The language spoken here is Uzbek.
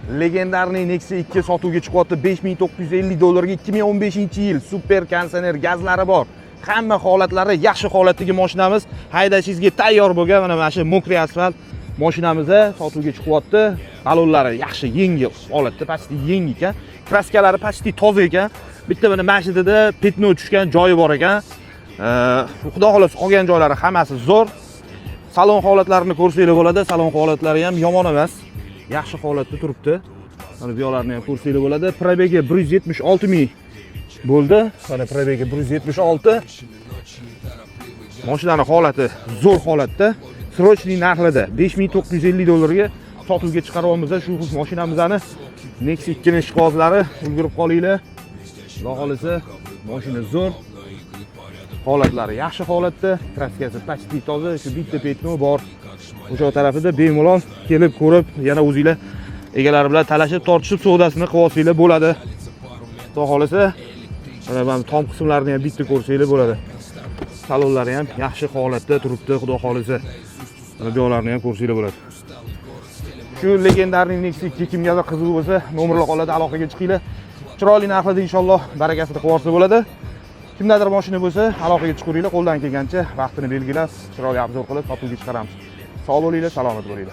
legendarniy Nexia 2 sotuvga chiqyapti. $5950 2015-yil super konditsioner gazlari bor. Hamma holatlari yaxshi holatdagi mashinamiz. Haydashingizga tayyor bo'lgan mana shu mokriy asfalt mashinamiz sotuvga chiqyapti. Balonlari yaxshi, yengil holatda, pasti yangi ekan. Kraskalari pasti toza ekan. Bitta mana mashinada petno tushgan joyi bor ekan. Xudo xolasa qolgan joylari hammasi zo'r. Salon holatlarini ko'rsanglar bo'ladi. Salon holatlari ham yomon emas. Yaxshi holatda turibdi. Mana bu yo'llarni ham ko'rsanglar bo'ladi. Probegi 176 ming bo'ldi. Mana probegi 176. Mashinaning holati zo'r holatda. Srochniy narxida $5950 ga sotuvga chiqaryapmiz. Shu mashinamizni Nexia 2 ning ishqozlari ulgurib qolinglar. Xudo xolasa mashina zo'r. Holatlari yaxshi holatda, kraskasi pasti toza, shu bitta petno bor. O'sha tarafida bemalol kelib ko'rib, yana o'zingizlar egalari bilan talashib, tortishib savdosini qilib olsanglar bo'ladi. Xudo xolasa, mana tom qismlarini ham bitta ko'rsanglar bo'ladi. Salonlari ham yaxshi holatda turibdi, xudo xolasa. Mana bu yo'llarni ham ko'rsanglar bo'ladi. Shu legendarniy Nexia 2 kimgadir qiziq bo'lsa, nomerlar qoladi, aloqaga chiqinglar. Chiroyli narxlarda inshaalloh barakasini qilib olsa bo'ladi. Kimdadir mashina bo'lsa, aloqaga chiqaringlar, qo'ldan kelgancha vaqtini belgilab, chiroyli obzor qilib sotuvga chiqaramiz. Sog' bo'linglar, salomat bo'linglar.